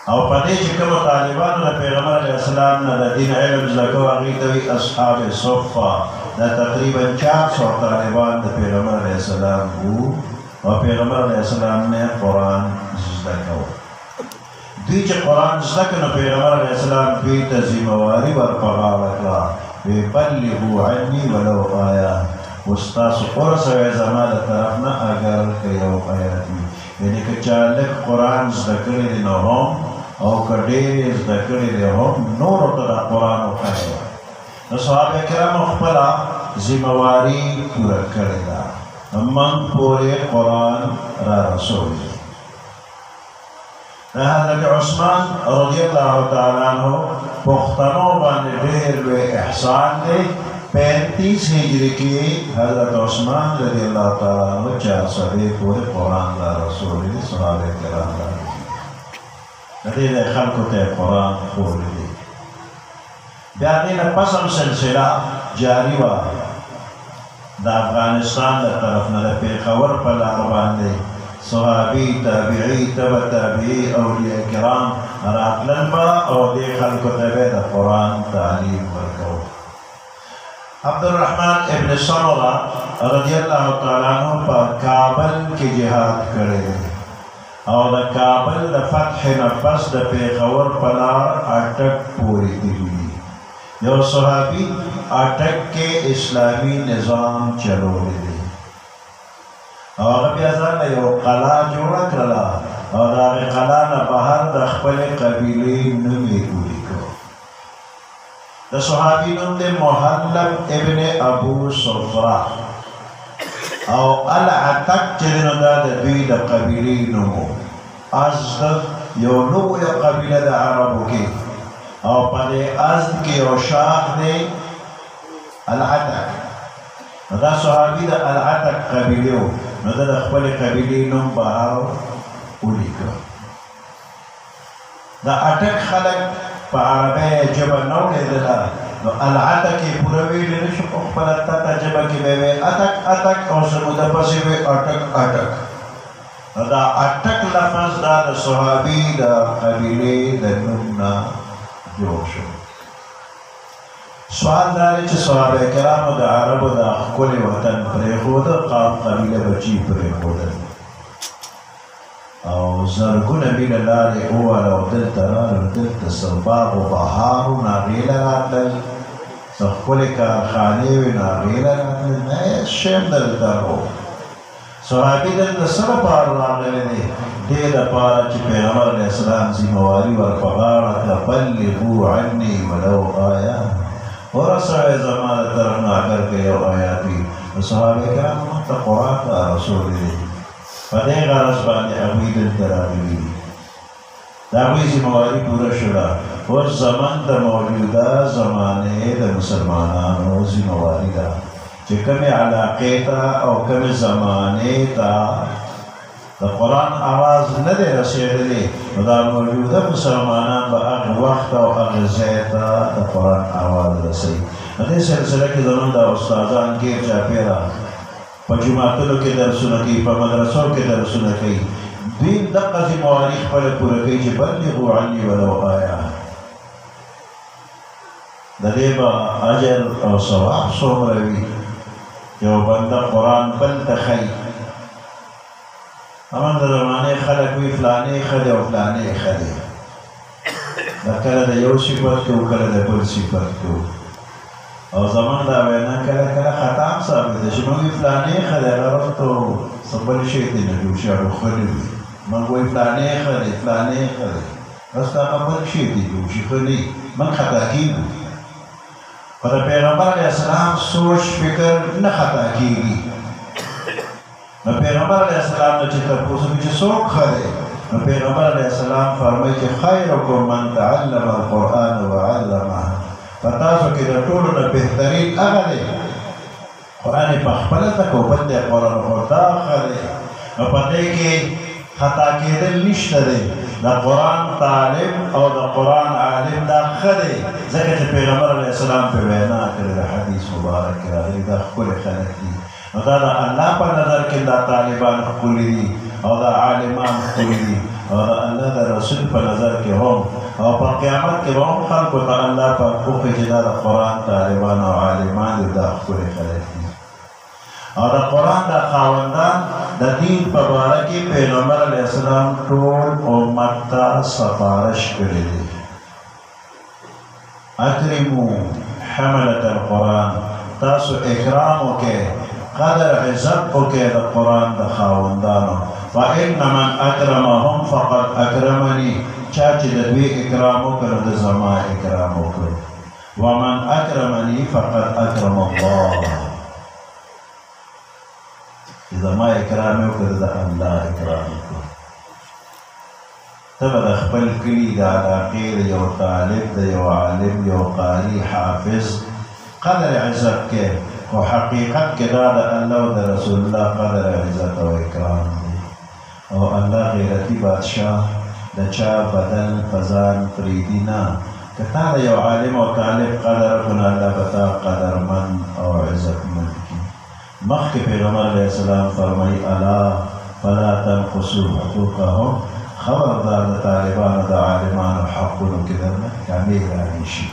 او په دې چې کومو طالبانو د پیغمبر علیه السلام نه د دین علم زده کوو هغوی ته وایي اصحاب صفه. دا تقریبا 400 طالبان د پیغمبر علیه السلام وو او پیغمبر علیه السلام نه قرآن زده کوو. دوی چې قرآن زده کړه نو پیغمبر علیه السلام دوی ته ذمهواري ور په غاړه کړه، وی بلغوا عني ولو آیه، اوس تاسو ورسوئ زما د طرف نه اگر که یو آیت وي. یعنې که چا لږ قرآن زده کړی دی نو هم او که ډېر یې زده کړی دی هم نورو ته دا قرآن وښایه. نو صحابه کرامو خپله ذمهواري پوره کړې ده، موږ پورې قرآن را رسولی دی. حضرت عثمان رضی الله تعالی عنہ پښتنو باندې ډېر لوی احسان دی. 35 هجری کې حضرت عثمان رضی الله تعالی عنہ 400 پورې قرآن را رسولی دی. صحابه کرام د دې خلکو ته قرآن ښوولی دی. بیا دې نه پس هم سلسله جاري وه د افغانستان د طرف نه د پېښور په لار باندې صحابي تابعي تبع تابعي اولیاء کرام راتلل به او دې خلکو ته به د قرآن تعلیم ورکوو. عبدالرحمن ابن سمره رضی الله تعالی عنہ په کابل کې جهاد کړی او د کابل د فتح نه پس د پېښور په لار اټک پورې تللي. یو صحابي اټک کې اسلامي نظام چلولی دی او هغه بیا ځانله یو قلعه جوړه کړله او د هغې قلعه نه بهر د خپلې قبیلې نوم یې ولیکه. د صحابي نوم دی محلب ابن ابو صفرة او العتک چې دی نو دا د دوی د قبیلې نوم و. ازد یو لویه قبیله د عربو کې او په دې ازد کې یو شاخ دی العتک. نو دا صحابي د العتک قبیلې و نو دا د خپلې قبیلې نوم بهر ولیکه. د اټک خلک په عربۍ ژبه نه اورېدله نو العتک یې پوره ویلی نه شو. په خپله تته ژبه کې به وی اتک اتک او څه موده پسې وی اټک اټک. نو دا اټک لفظ دا د صحابي د قبیلې د نوم نه جوړ شو. سوال دا دی چې صحابه کرامو د عربو د ښکلي وطن پرېښوده، قام قبیله بچي پرېښودل او زرګونه میله لارې ووهله او دلته راغلل. دلته څه باغ و بهار و نو هغې له راتلل، څه ښکلې کارخانې وې نو هغې له راتلل. نه هېڅ شی هم دلته نه و. صحابي دلته څه لپاره راغلی دی؟ دې لپاره چې پیغمبر علیه السلام ذمهواري ور په غاړه کړه، بلغوا عني ولو آیه، ورسوئ زما د طرف نه اگر که یو آیات وي. نو صحابه کرامو موږ ته قرآن را رسولی دی. په دې غرض باندې هغوی دلته راغلي دي. د هغوی ذمهواري پوره شوله. اوس زموږ د موجوده زمانې د مسلمانانو ذمهواري ده چې کومې علاقې ته او کومې زمانې ته د قرآن آواز نه دی رسېدلی نو دا موجوده مسلمانان به هغې وخت او هغې ځای ته د قرآن آواز رسوي. په دې سلسله کې زموږ د استادان ګیر چاپېره په جوماتونو کې درسونه کوي، په مدرسو کې درسونه کوي. دوی دغه ذمهواري خپله پوره کوي چې بلغوا عني ولو آیه. د دې به اجر او ثواب څومره وي؟ یو بنده قرآن بل ته ښایي. همان د زمانې خلک وي فلانې ښه دی او فلانې ښه دی. دا کله د یو صفت کوو کله د بل صفت کوو او زموږ دا وینا کله کله خطا هم ثابت ده چې موږ وایي فلانې ښه دی هغه ورته څه بل شی دی نه جوړ شي هغه ښه نه وي. موږ وایي فلانې ښه دی فلانې ښه دی بس هغه بل شی دی جوړ شي ښه نه وي. موږ خطا کېږو. خو د پیغمبر علیه السلام سوچ فکر نه خطا کېږي. نو پیغمبر علیه السلام نه چې تپوس وکړي چې څوک ښه دی نو پیغمبر علیه السلام فرمایي چې خیرکم من تعلم القرآن وعلمه. په تاسو کې د ټولو نه بهترین هغه دی قرآن یې پخپله زده کوو بل دی قرآن خو دا ښه دی. نو په دې کې خطا کېدل نشته دی. د قرآن طالب او د قرآن عالم دا ښه دی ځکه چې پیغمبر علیه السلام په وینا کړې د حدیث مبارک کې راغلي دا ښکلي خلک دي. نو دا د الله په نظر کې دا طالبان ښکلي دي او دا عالمان ښکلي دي او د الله د رسول په نظر کې هم او په قیامت کې به هم خلکو ته الله پاک وښیي چې دا د قرآن طالبان او عالمان دي دا ښکلي خلک دي او د قرآن د خاوندان د دین په باره کې پیغمبر علیه السلام ټول امت ته سفارش کړی دی اکرمو حملة القرآن تاسو اکرام وکړئ قدر عزت وکړئ د قرآن د خاوندانو فإن من أکرمهم فقد أکرمني چا چې د دوی اکرام وکړ د زما اکرام وکړ ومن أکرمني فقد أکرم الله زما اکرام وکړ د الله اکرام وکړ ته به د خپل کلي د علاقې د یو طالب د یو عالم یو قاري حافظ قدر عزت کې خو حقیقت کې دا د الله او د رسول الله قدر عزت او اکرام دی او الله غیرتی بادشاه د چا بدن فزان پریدي نه که تا د یو عالم او طالب قدر وکړو الله به تا قدرمند او عزتمند کړي مخکې پیغمبر علیه السلام فرمایي الا فلا تنقصوا حقوقهم خبردار د طالبانو د عالمانو حقونو کې درنه کمې رانې شي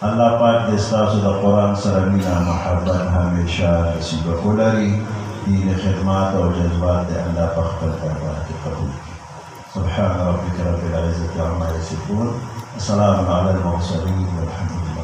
الله پاک دې ستاسو د قرآن سره مینه محبت همیشه نصیب ولري دین خدمات او جذبات دې الله په خپل دربار کې قبول کړي سبحان ربك رب العزة عما يصفون وسلام على المرسلين والحمد لله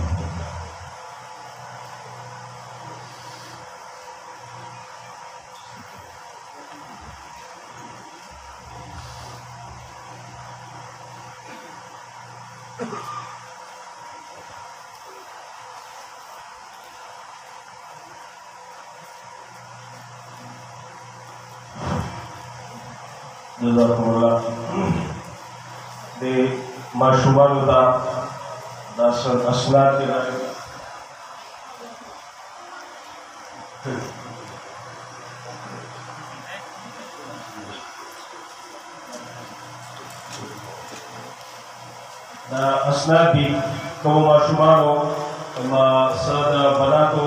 جزاكم الله د ماشومانو ته دا اسناد دي دا اسناد دي کوم ماشومانو ساده بناتو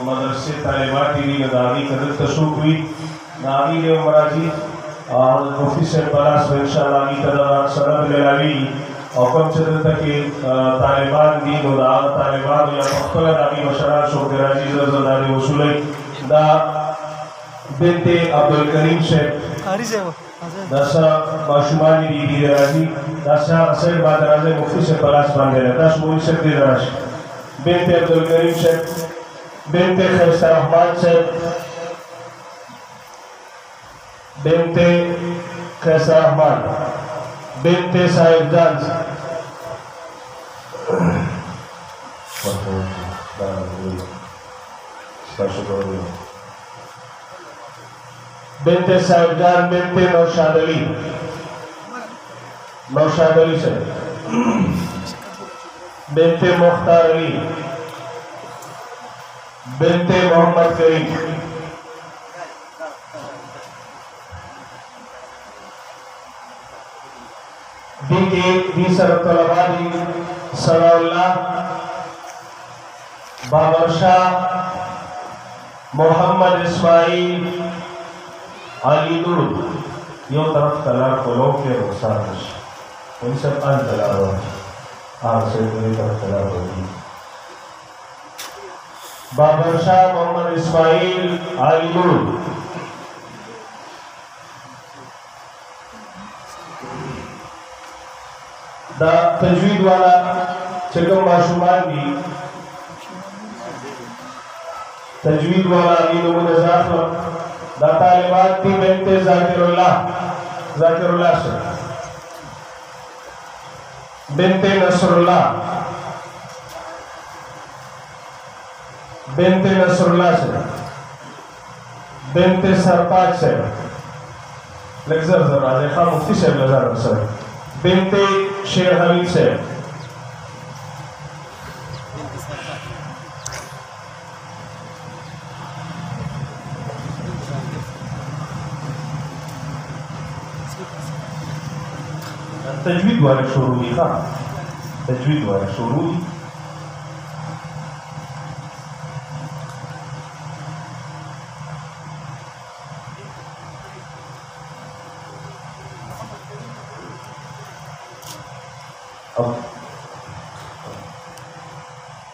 مدرسې طالبات دي د هغې ته دلته څوک وي د هغې له مراجع और मुफ्ती से बलास इंशाअल्लाह की तरह सनद मिलावी और कम से दलता के तालिबान दी नोदा तालिबान या मख्तला दागी मशरा शोकराजी जरदारी वसूले दा बिनते अब्दुल करीम से दसा माशुमानी दी राजी दसा असर बादराजे मुफ्ती से बलास बांधे दस मोई से दी राज बिनते अब्दुल करीम से बिनते खैसा रहमान से बिनते कैसा रहमान बिनते साहिबजान बिनते साहिबजान बिनते नौशाद अली से बिनते मुख्तार अली बिनते मोहम्मद करीम दी सरतलवादी सलाउल्लाह बाबरशाह मोहम्मद इस्माइल अली नूर यो तरफ तलार खोलो के रुखसार उन सब अन तलार हो से पूरी तरफ तलार होगी बाबरशाह मोहम्मद इस्माइल अली नूर دا تجوید والا چکم معشومان دی تجوید والا امین و نظافر دا طالبات دی بنت ذاکر اللہ سے بنت نصر اللہ سے بنت سرپاج سے لگزر راجے خان مفتی سے لگزر سر بنت شیر حمید سے تجوید والے شروع ہوئی تجوید والے شروع ہوئی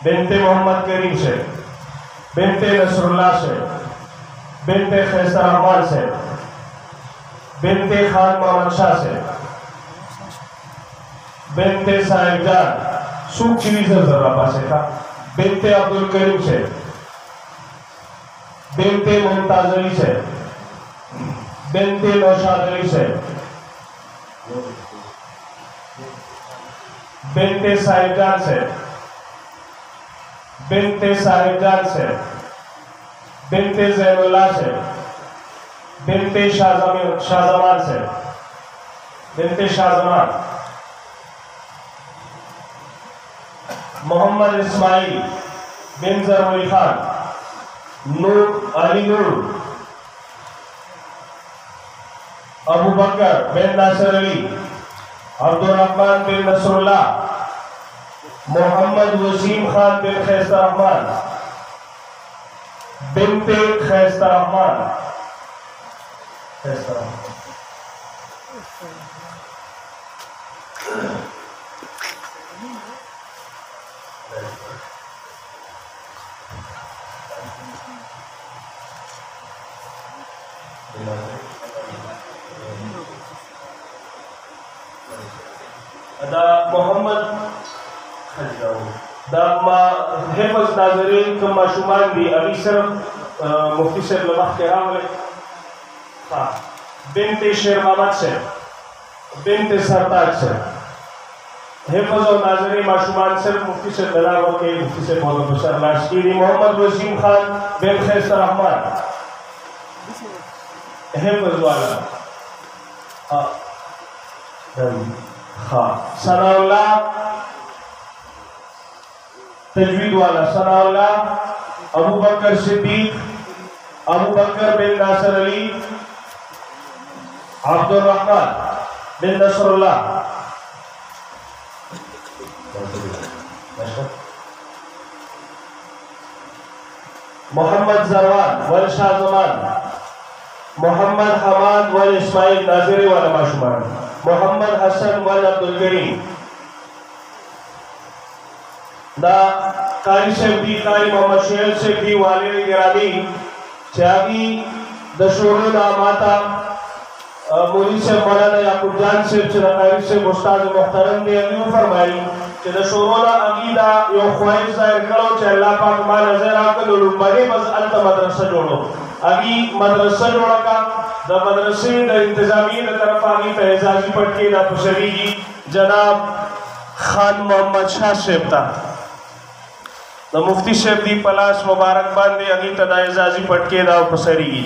बिनते मोहम्मद करीम से, बिनते नसरुल्लाह से, बिनते खैसर रहमान से, बिनते खान मोहम्मद शाह से, बिनते साहिब जान सूख चीनी से जरा से था, बिनते अब्दुल करीम से, बिनते मुमताज अली से, बिनते नौशाद अली से, बिनते साहिब जान से, बिनते साहिब जान से, बिनते ज़ैनुल्लाह से, बिनते शाहजमान से, बिनते शाहजमान, मोहम्मद इस्माइल बिन ज़रवली खान, नूर अली नूर, अबू बकर बिन नासिर अली, अब्दुल रहमान बिन नसरुल्लाह, मोहम्मद वसीम खान बिन खैसर रहमान, बिनते खैसर रहमान, मोहम्मद हिफज नाजरीन का माशूमान भी अभी सिर्फ मुफ्ती से लमख के रावले बिनते शेर मोहम्मद से, बिनते सरताज से, हिफज और नाजरीन माशूमान सिर्फ मुफ्ती से दलाल के मुफ्ती से बहुत बशर लाशकीरी, मोहम्मद वसीम खान बिन खैसर रहमान हिफज वाला, हाँ सनाउल्लाह तजवीद वाला, सनाउल्लाह, अबू बकर सिद्दीक, अबू बकर बिन नासिर अली, अब्दुल रहमान बिन नसरुल्लाह, मोहम्मद जरवान वल शाहजमान, मोहम्मद हमान वल इस्माइल नाजरी वाला माशूमान, मोहम्मद हसन वल अब्दुल करीम, दा कारी शेखी कारी मोहम्मद शेल शेखी वाले गिरामी चाबी दशोरों नामाता मुरी से मौलाना याकूब जान से कारी से मुस्ताद मुहतरम ने अभी फरमाई कि दशोरों ना अकीदा यो ख्वाहिश जाहिर करो चे अल्लाह पाक मा नजर आकर लुलुम्बने बस अंत मदरसा जोड़ो अभी मदरसा जोड़ा का द मदरसे द इंतजामी द तरफ आगी फैजाजी पटके द पुशरीगी जनाब खान मोहम्मद शाह शेबता द मुफ्ती शेख दी पलाश मुबारकबाद दे अगी तदाए जाजी पटके दा पसरी गी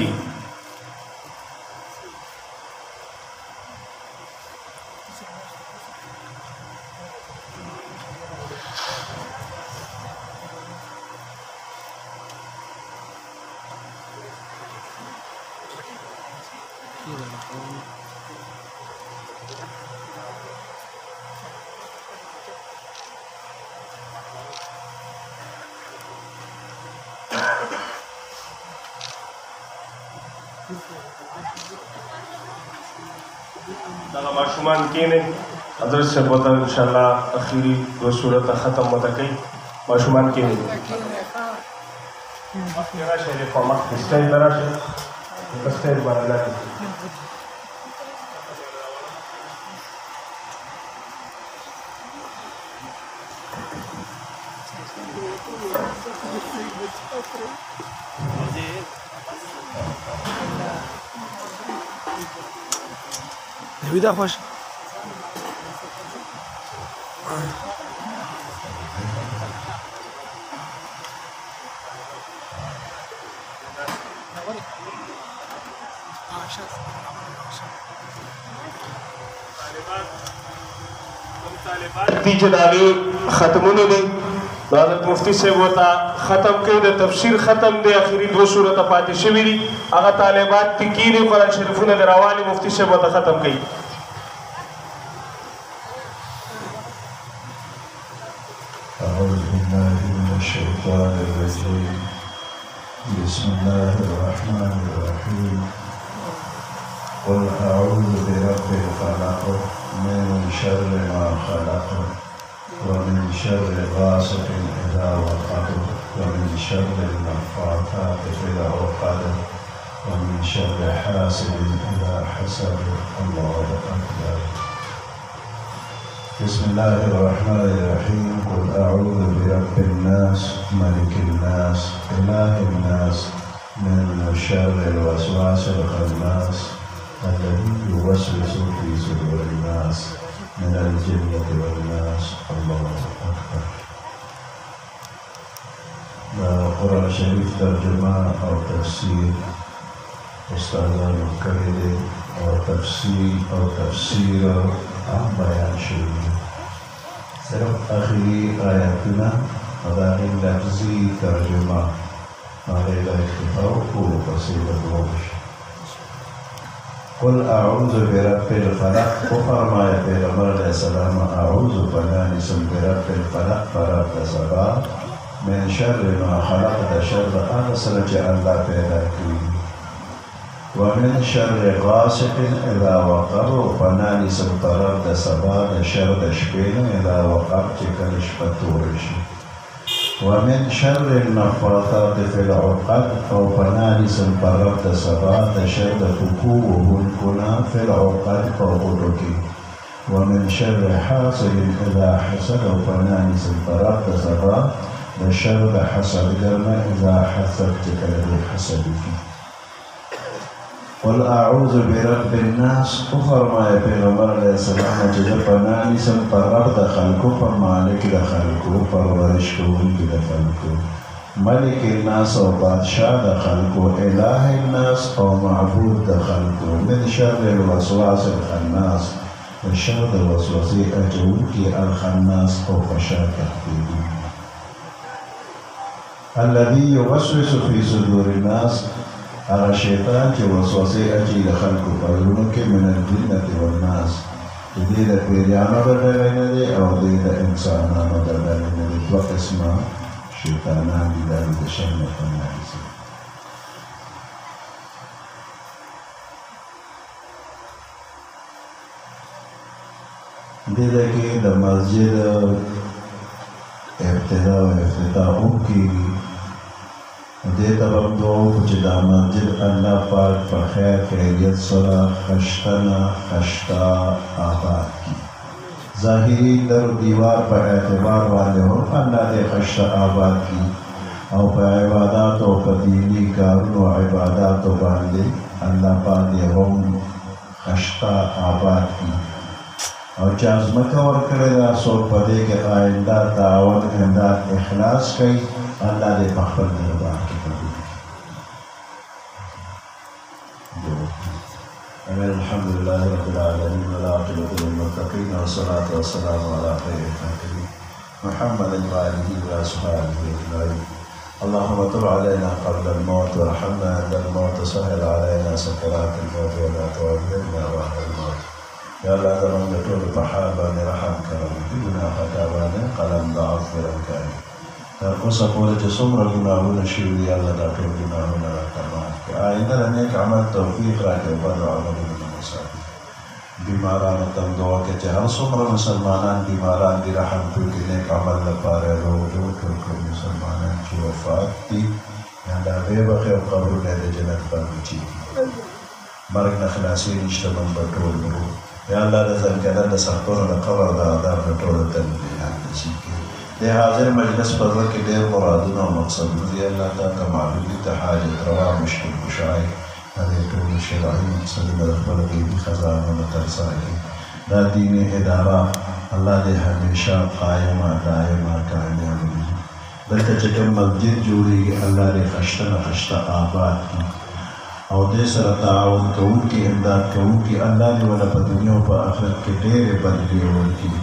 दागा माशूमान के ने हजरत से बता इंशाल्लाह आखिरी दो सूरत ख़त्म होता कहीं माशूमान के ने क्या शेर फमा स्टाइल दरा शेर स्टाइल बना Vida خوش जनाबी खत्मुन ने हज़रत मुफ्ती से वो था ख़त्म के दे तफसीर ख़त्म दे आखिरी दो सूरत पाती शिविरी अगर तालिबात तिकीने कुरान शरीफ ने दरावानी मुफ्ती से वो था ख़त्म की बिस्मिल्लाहिर्रहमानिर्रहीम क़ुल अऊज़ु बिरब्बिल फ़लक़ मिन शर्रि मा ख़लक़ ومن شر غاسق إذا وقب ومن شر النفاثات في العقد ومن شر حاسد إذا حسد. الله أكبر. بسم الله الرحمن الرحيم. قل أعوذ برب الناس ملك الناس إله الناس من شر الوسواس الخناس الذي يوسوس في صدور الناس من الجنة والناس. الله أكبر. قرآن شريف ترجمة أو تفسير استاذان الكريم أو تفسير عن بيان شيء صرف آخری آیاتنا مداخل لفظی ترجمه مغیر اختفاء کو بصیرت روش. قل اعوذ برب الفلق. کو فرمایا پیغمبر علیہ السلام اعوذ پناہنسم برب الفلق فرب سبا من شر ما خلق دا شر آغا سرچ اللہ پیدا کی ومن شر غاسق اذا وقب پناہنسم فرب دا سبا دا شر دا شپین اذا وقب چکل شپتورشی ومن شر النفاثات في العقد او پناہنسم فرب دا سبا دا شر دا فکو وهنکنا في العقد فوقتکی ومن شر حاسد اذا حسد او پناہنسم فرب دا سبا دا شر دا حسد گرنا اذا حسد چکل دا حسد کی. قل اعوذ برب الناس. فرمایا پیغمبر علیہ السلام جب پناہنسم پر رب دا خلقو پر مالک دا خلقو پرورش کون کی دا خلقو ملک الناس و بادشاہ دا خلقو الہ الناس و معبود دا خلقو من شر الوسواس الخناس شر دا وسوسی اجون کی الخناس و فشار تحقیقی الذي يوسوس في صدور الناس. هذا الشيطان كي وسوسي أجي لخلق قيونك من الجنة والناس. دي دا بيريانا بدلين دي أو دي دا إنسانا بدلين دي. وقسما شيطانان دي دا بدشان فنائسي. دي دا كي دا مسجد ابتداء و افتتاح کی دې طرف دوه چې دا مسجد الله پاک په خیر خیریت سره خشتا آباد کی ظاهری در دیوار په اعتبار باندې هم الله دې خشتا آباد کی او په عبادات او په دینی کارونو عباداتو باندې الله پاک دې هم خشتا آباد کی او چې ازمکه ورکړې ده څوک په دې کې آینده تعاون امداد اخلاص کوي الله دې په خپل دربار کې قبول کړي. الحمد لله رب العالمين والعاقبة للمتقين والصلاة والسلام على خير خلقه محمد وآله وأصحابه أجمعين. اللهم تب علينا قبل الموت وارحمنا عند الموت وسهل علينا سكرات الموت ولا تولنا بعد الموت. يا الله زمن ټول په حال باندې رحم کوه دونه خطا باندې قلم د عفو کوي تر اوسه پورې چې څومره ګناهونه شوي دي الله دا ټول ګناهونه راته معاف کړي آینده د نیک عمل توفیق راکړي بدو عملونو نه وساتي بیمارانو ته هم دعا کوي چې هر څومره مسلمانان بیماران دي رحم وکړي نیک عمل لپاره روژو ټول کړي مسلمانان چې وفات دي یا د هغې بخیر قبرونه د جنت باندې چیږي مرګ نه خلاصي نشته موږ به ټول مرو یا الله د ځنکدن د سختونو د قبر د عذاب د ټولو تنبیهات نصیب کړي د حاضر مجلس په زړه کې ډېر مرادونه او مقصدونه دي الله تا ته معلوم دي ته حاجت روا مشکل کشای هغې ټولو شرعي مقصدونه د خپلو غیبي خزانو نه ترسره کړي دا دیني اداره الله دې همیشه قایمه دایمه کامیابه وي دلته چې کوم مسجد جوړېږي الله دې خشته آباد کړي او دې سره تعاون کوونکي امداد کوونکي الله دې ولا په دنیا او په آخرت کې ډېرې بدلې ورکړي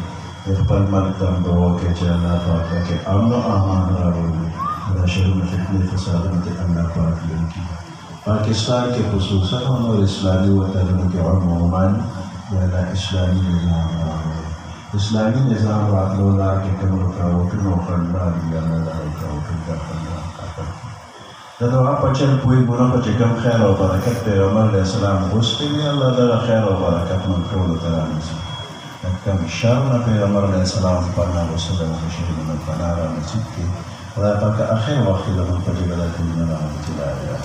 خپل ملک ته هم دعا وکړي چې الله پاک پکې امن او امان راولي دا شرونه فتنې فسادونه دې الله پاک لرې کړي پاکستان کې خصوصا او نور اسلامي وطنونو کې عموما دا اسلامي نظام راغلی اسلامي نظام راتلو لار کې کوم رکاوټونه او خنډان دي الله دا رکاوټونه دا خنډان د دعا په چل پوهېږو په چې کوم خیر او برکت پیغمبر علیه السلام غوښتي وي الله دغه خیر او برکت موږ ټولو ته رانیسي کم شر نه پیغمبر علیه السلام پناه وسلم د شهیدانو پناه را نصیب کړي خدای پاک اخر وخت کې زموږ په جګړه کې نه رحمت الله علیه